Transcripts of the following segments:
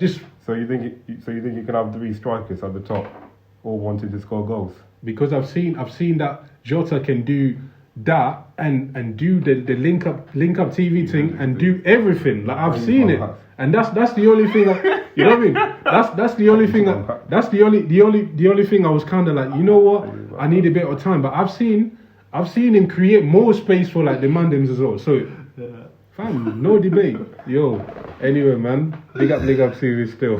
Just So you think you can have three strikers at the top, all wanting to score goals? because I've seen that Jota can do that and do the link up TV thing and do everything. Like I've seen it, and that's the only thing. You know what I mean? That's the only thing. That's the only thing I was kind of like, you know what? I need a bit of time. But I've seen him create more space for like the Mandems as well. So, fam, no debate. Yo, anyway, man, big up TV still.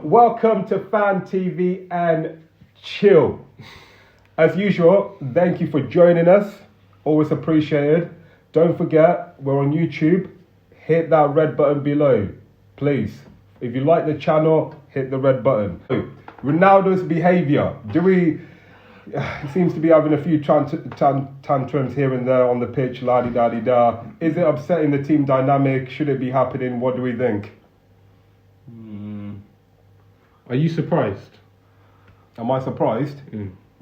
Welcome to FanTVnChill. As usual, thank you for joining us. Always appreciated. Don't forget, we're on YouTube. Hit that red button below, please. If you like the channel, hit the red button. Ronaldo's behaviour. He seems to be having a few tantrums here and there on the pitch, la-di-da-di-da. Is it upsetting the team dynamic? Should it be happening? What do we think? Are you surprised? Am I surprised?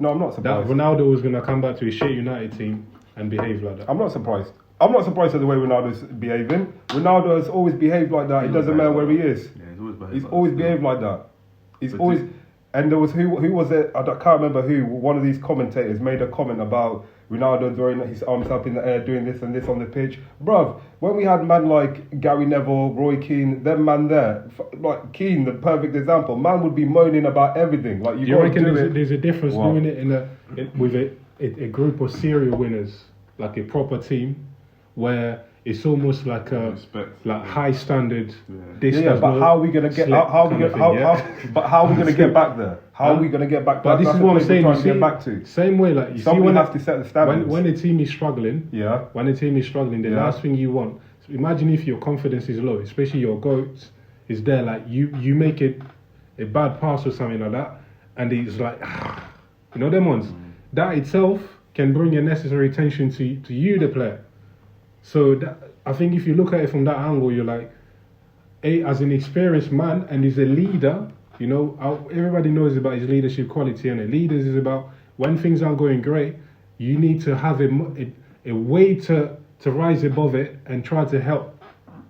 No, I'm not surprised. That Ronaldo was going to come back to his shit United team and behave like that. I'm not surprised. I'm not surprised at the way Ronaldo's behaving. Ronaldo has always behaved like that. It doesn't matter where he is. Yeah, he's always behaved like that. He's always... And there was who was it? I can't remember who. One of these commentators made a comment about Ronaldo throwing his arms up in the air, doing this and this on the pitch. Bruv, when we had man like Gary Neville, Roy Keane, them man there, like Keane, the perfect example, man would be moaning about everything. Like you reckon there's a difference doing it with a group of serial winners, like a proper team, where it's almost like a high standard. Yeah, but how are we gonna get? But how are we gonna get back there? How are we gonna get back? But this is what I'm saying. Trying to get back to. Same way, like somebody has to set the standards. When the team is struggling, the last thing you want. So imagine if your confidence is low, especially your goats is there. Like you make it a bad pass or something like that, and it's like, you know, them ones. That itself can bring a necessary tension to you, the player. So I think if you look at it from that angle, you're like, as an experienced man and he's a leader, you know, everybody knows about his leadership quality, and leaders is about when things aren't going great, you need to have a way to rise above it and try to help,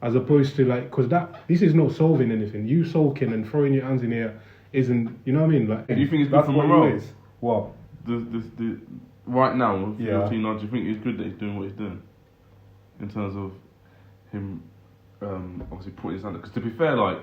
as opposed to like, because this is not solving anything. You sulking and throwing your hands in the air isn't, you know what I mean? Like, do you think it's good for morale? What? The right now, with your team now, do you think it's good that he's doing what he's doing? In terms of him, obviously putting his hand. Because to be fair, like,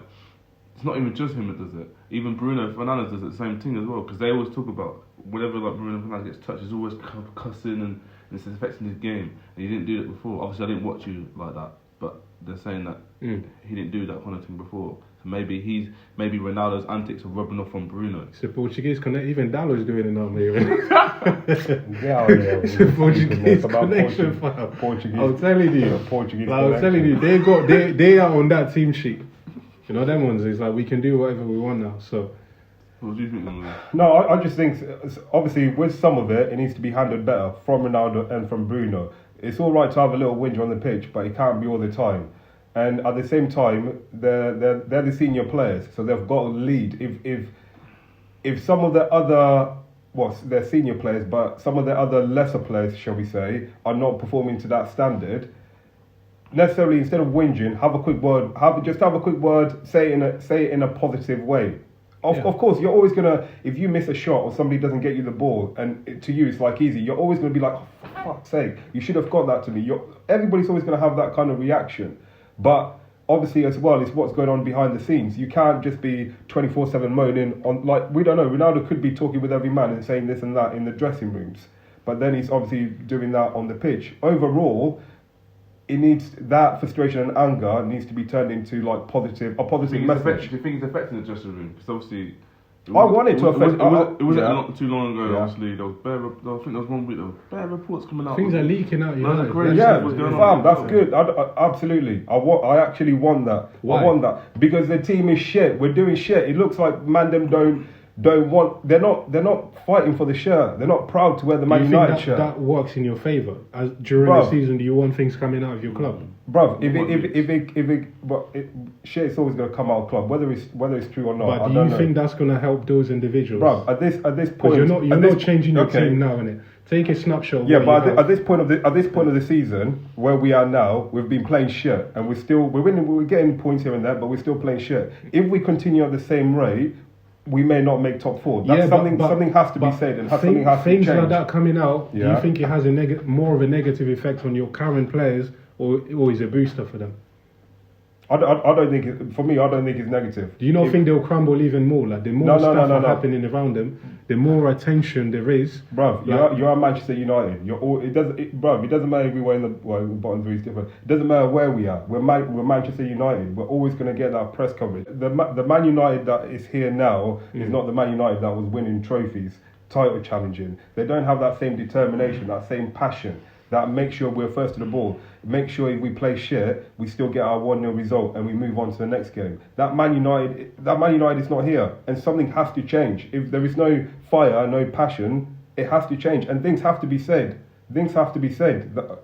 it's not even just him that does it. Even Bruno Fernandes does the same thing as well. Because they always talk about whenever like Bruno Fernandes gets touched, he's always cussing and it's affecting his game. And he didn't do that before. Obviously, I didn't watch you like that, but they're saying that he didn't do that kind of thing before. So maybe Ronaldo's antics are rubbing off on Bruno. It's a Portuguese connection. Even Dallo's doing it now, maybe. It's a Portuguese connection. Portuguese. I'm telling you. Portuguese. I'm telling you, they are on that team sheet. You know, them ones. It's like we can do whatever we want now. So. What do you think? No, I just think obviously with some of it needs to be handled better from Ronaldo and from Bruno. It's all right to have a little whinge on the pitch, but it can't be all the time. And at the same time, they're the senior players, so they've got to lead. If some of the other, they're senior players, but some of the other lesser players, shall we say, are not performing to that standard, necessarily instead of whinging, have a quick word. Say it in a positive way. Of course, you're always gonna, if you miss a shot or somebody doesn't get you the ball, and to you it's like easy, you're always gonna be like, oh, for fuck's sake, you should have got that to me. Everybody's always gonna have that kind of reaction. But obviously as well, it's what's going on behind the scenes. You can't just be 24/7 moaning on, like, we don't know, Ronaldo could be talking with every man and saying this and that in the dressing rooms, but then he's obviously doing that on the pitch. Overall, it needs, that frustration and anger needs to be turned into like a positive message. Do you think it's affecting the dressing room? Because obviously, it wasn't not too long ago. Obviously, there was I think there was 1 week. There was bare reports coming out. Things are leaking out. You know, that's good. Absolutely. I actually want that. Why? I want that because the team is shit. We're doing shit. It looks like Mandem don't they're not fighting for the shirt. They're not proud to wear the Man United shirt. That works in your favour? As during the season, do you want things coming out of your club? Bruv, shit's always going to come out of club, whether it's true or not. But do you think that's going to help those individuals? Bruv, at this point, you're not changing your team now, innit? Take a snapshot. Yeah, but at this point of the season, where we are now, we've been playing shit, and we're winning. We're getting points here and there, but we're still playing shit. If we continue at the same rate, we may not make top 4. That's something has to be said, and something has to change. Things like that coming out, do you think it has more of a negative effect on your current players, or is it a booster for them? I don't think I don't think it's negative. Do you not think they'll crumble even more? Like the more stuff happening around them, the more attention there is. Bruv, you're at Manchester United. It doesn't matter if we were in the bottom 3 is different. It doesn't matter where we are. We're Manchester United. We're always going to get that press coverage. The Man United that is here now is not the Man United that was winning trophies, title challenging. They don't have that same determination, that same passion. That makes sure we're first to the ball. Make sure if we play shit, we still get our 1-0 result and we move on to the next game. That Man United is not here, and something has to change. If there is no fire, no passion, it has to change, and things have to be said.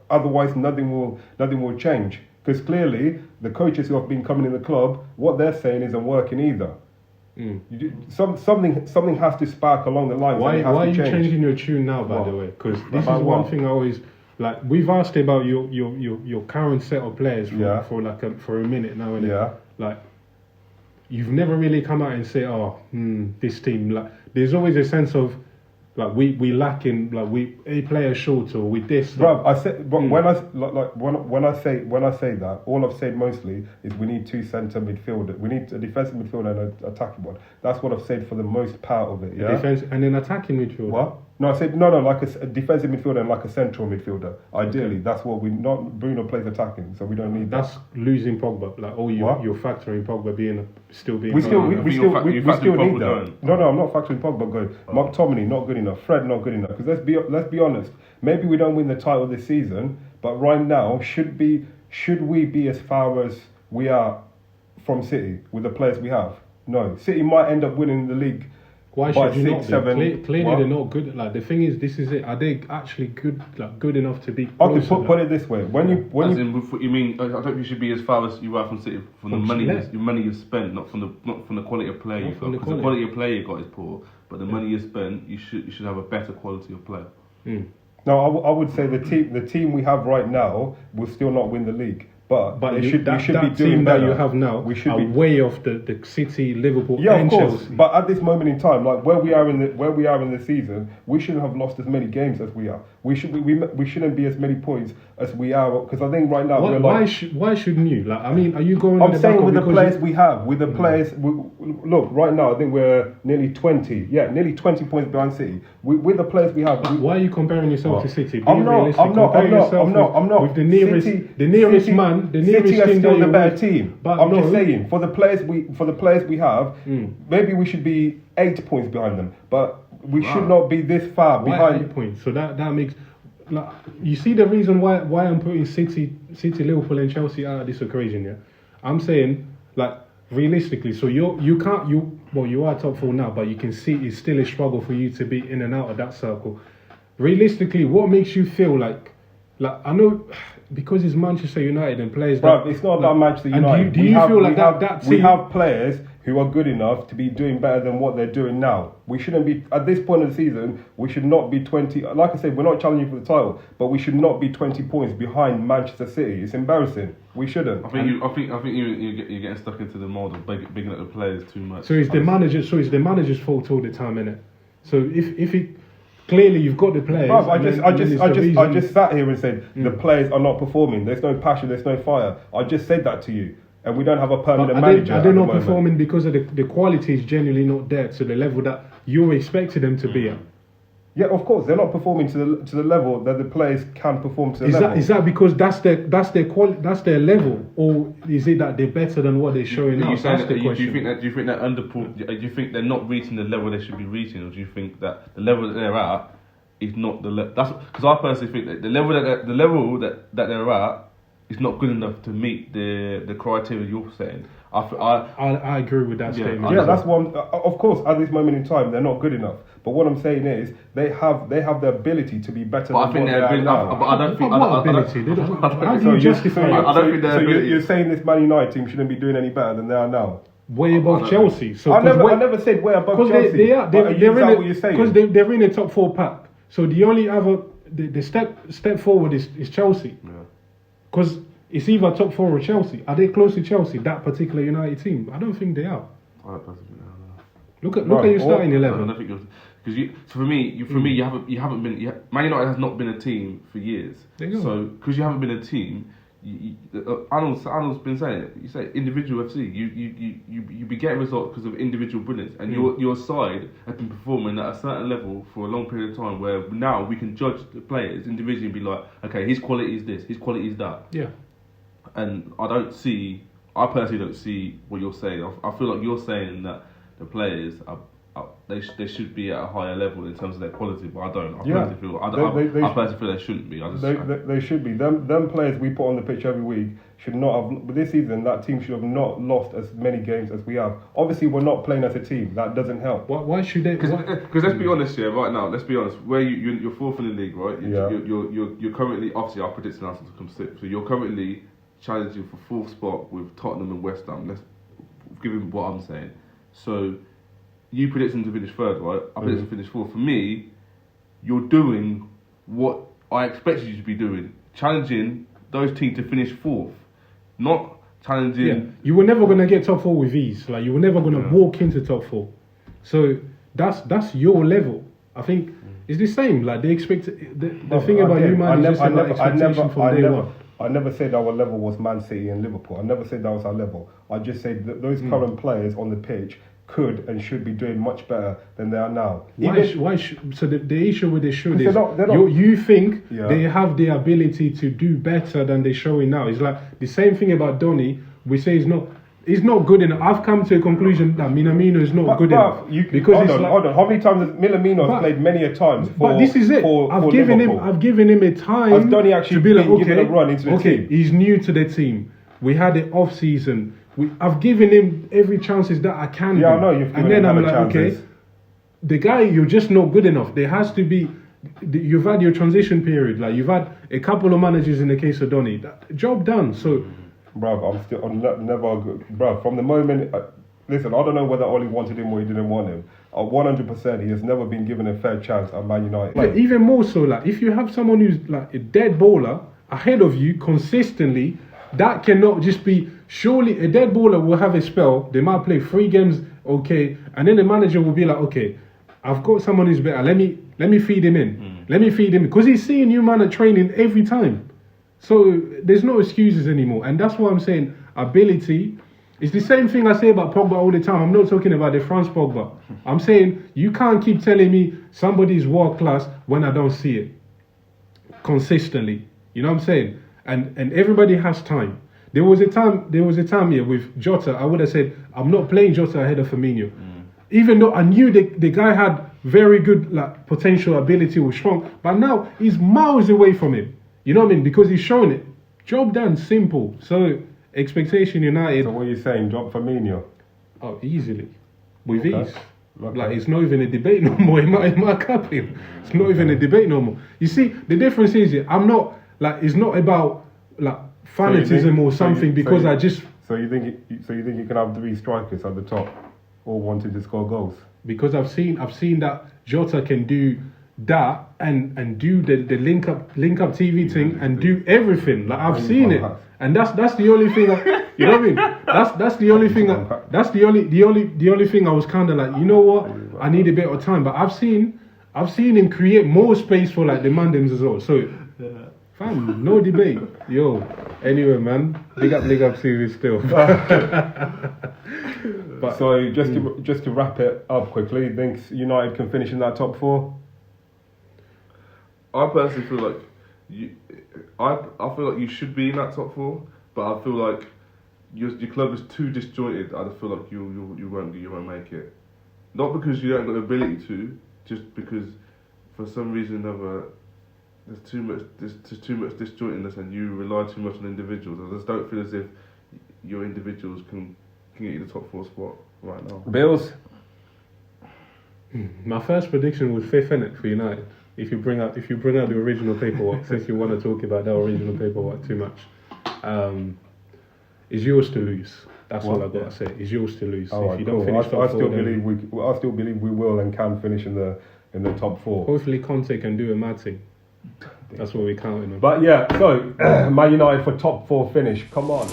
Otherwise, nothing will change. Because clearly, the coaches who have been coming in the club, what they're saying isn't working either. Something has to spark along the line. Why are you changing your tune now, by the way? Because this is one thing I always. Like, we've asked about your current set of players for a minute now, and like, you've never really come out and say, this team. Like, there's always a sense of like we lack in, like, we a player short, or with this. Bro, I said, but when I say that, all I've said mostly is we need 2 centre midfielders. We need a defensive midfielder and an attacking one. That's what I've said for the most part of it. Yeah. Defense and an attacking midfielder. What? No, I said no, like a defensive midfielder and like a central midfielder. Ideally, that's what we not. Bruno plays attacking, so we don't need. That's losing Pogba. Like, you're factoring Pogba still being. We still need that. No, I'm not factoring Pogba going. McTominay not good enough. Fred not good enough. Because let's be honest. Maybe we don't win the title this season, but right now should we be as far as we are from City with the players we have? No, City might end up winning the league. Why should you not? Clearly, they're not good. Like, the thing is, this is it. Are they actually good enough to be? Okay, put it this way: when you mean, I don't think you should be as far as you are from City from the money you've spent, not from the quality of player you've got. Because the quality of player you got is poor, but the money you spent, you should have a better quality of player. No, I would say the team we have right now will still not win the league. But we should be doing better. That you have now, we should be way off the City, Liverpool, and of course. Chelsea. But at this moment in time, like where we are in the season, we shouldn't have lost as many games as we are. We shouldn't be as many points as we are, because I think right now why shouldn't you? Like, I mean, are you going? I'm saying with the players we have, with the players. Look, right now I think we're nearly 20 points behind City. With the players we have. Why are you comparing yourself to City? I'm not. With the nearest man. The City are still the better team. But I'm just saying, for the players we have, maybe we should be 8 points behind them. But we should not be this far behind. 8 points. So that makes. Like, you see the reason why I'm putting City, Liverpool, and Chelsea out of this equation. Yeah, I'm saying, like, realistically. So you are top 4 now, but you can see it's still a struggle for you to be in and out of that circle. Realistically, what makes you feel like I know, because it's Manchester United and players. Bro, it's not about Manchester United. Do you feel like that team? We have players who are good enough to be doing better than what they're doing now. We shouldn't be, at this point of the season, we should not be 20. Like I said, we're not challenging for the title, but we should not be 20 points behind Manchester City. It's embarrassing. We shouldn't. I think you're getting stuck into the mold of bigging up the players too much. So it's the manager's fault all the time, innit? So if it. Clearly, you've got the players. Bro, I just sat here and said the players are not performing. There's no passion. There's no fire. I just said that to you, and we don't have a permanent manager. Are they not performing because of the quality is genuinely not there to the level that you expected them to be at? Yeah, of course, they're not performing to the level that the players can perform to the level. Is that because that's their level, or is it that they're better than what they're showing now? Do you think they're not reaching the level they should be reaching, or do you think that the level that they're at is not the level? That's because I personally think that the level that they're at it's not good enough to meet the criteria you're saying. I agree with that statement. Yeah, that's one. Of course, at this moment in time, they're not good enough. But what I'm saying is, they have the ability to be better. But I think they're ability. But I don't think. What ability? How do you justify it? I don't think they're ability. You're saying this Man United team shouldn't be doing any better than they are now. Way above Chelsea. So I never said way above Chelsea. They're in the top 4 pack. So the only other the step forward is Chelsea. Because it's either top 4 or Chelsea. Are they close to Chelsea? That particular United team? I don't think they are. I don't personally know. Look at your starting 11. I don't think because for me, you haven't been. Man United has not been a team for years. So because you haven't been a team. Arnold's been saying it. You say individual FC. You be getting results because of individual brilliance, and your side have been performing at a certain level for a long period of time. Where now we can judge the players individually and be like, okay, his quality is this, his quality is that. Yeah. And I personally don't see what you're saying. I feel like you're saying that the players they should be at a higher level in terms of their quality, but I don't. I personally feel they shouldn't be. They should be. Them players we put on the pitch every week should not have. But this season, that team should have not lost as many games as we have. Obviously, we're not playing as a team. That doesn't help. Why should they? Because let's be honest here, right now. Let's be honest. Where you're 4th in the league, right? You're currently, obviously, our predicting Arsenal to come 6th. So you're currently challenging for 4th spot with Tottenham and West Ham. Let's give him what I'm saying. So. You predict him to finish 3rd, right? I predict him to finish 4th. For me, you're doing what I expected you to be doing. Challenging those teams to finish 4th. Not challenging... Yeah. You were never going to get top 4 with ease. Like, you were never going to walk into top 4. So, that's your level. I think it's the same. Like, they expect... The thing about you, man, is just about expectation from day one. I never said our level was Man City and Liverpool. I never said that was our level. I just said that those current players on the pitch could and should be doing much better than they are now. So the issue with the should is not, you think they have the ability to do better than they're showing now. It's like the same thing about Donny. We say he's not good enough. I've come to a conclusion that Minamino is not good enough. Hold on. How many times has Minamino played many a times? But this is it. I've given him a time. Has Donny actually been given a run into the team? He's new to the team. We had it off season. I've given him every chances that I can. Yeah, I know you've given him other chances. Okay, the guy, you're just not good enough. There has to be. You've had your transition period. Like you've had a couple of managers in the case of Donny. Job done. So, bruv, bruv. From the moment, listen, I don't know whether Oli wanted him or he didn't want him. 100%, he has never been given a fair chance at Man United. Like, even more so, like if you have someone who's like a dead bowler ahead of you consistently, that cannot just be. Surely a dead baller will have a spell. They might play 3 games, okay, and then the manager will be like, okay, I've got someone who's better. Let me feed him in. Let me feed him in because he's seeing you man at training every time. So there's no excuses anymore, and that's why I'm saying ability. It's the same thing I say about Pogba all the time. I'm not talking about the France Pogba. I'm saying you can't keep telling me somebody's world class when I don't see it consistently. You know what I'm saying? And everybody has time. There was a time here with Jota. I would have said I'm not playing Jota ahead of Firmino, even though I knew the guy had very good like potential, ability, was strong. But now he's miles away from him. You know what I mean? Because he's shown it. Job done, simple. So expectation United. So what are you saying? Drop Firmino? Oh, easily, with ease. Okay. Like it's not even a debate no more. In my cup, it's not even a debate no more. You see, the difference is I'm not like it's not about like. Fanatism or something because I just. So you think you can have 3 strikers at the top, all wanting to score goals? Because I've seen that Jota can do that and do the link up TV thing and do everything. Like I've seen it, and that's the only thing. You know what I mean? That's the only thing. That's the only thing I was kind of like, you know what? I need a bit of time, but I've seen him create more space for like the Mandans as well. So. Fam, no debate. Yo, anyway, man, big up series still. But so just to wrap it up quickly, thinks United can finish in that top 4? I personally feel like I feel like you should be in that top 4, but I feel like your club is too disjointed. I feel like you won't make it. Not because you don't got the ability to, just because for some reason or another. There's too much disjointedness, and you rely too much on individuals. I just don't feel as if your individuals can get you the top 4 spot right now. Bills. My first prediction was 5th, innit, for United. If you bring out the original paperwork, since you want to talk about that original paperwork too much, it's yours to lose. That's all I've got to say. It's yours to lose. All right, cool. I still believe we will and can finish in the top 4. Hopefully, Conte can do a mad thing. That's what we're counting on. But yeah, so Man United for top 4 finish. Come on.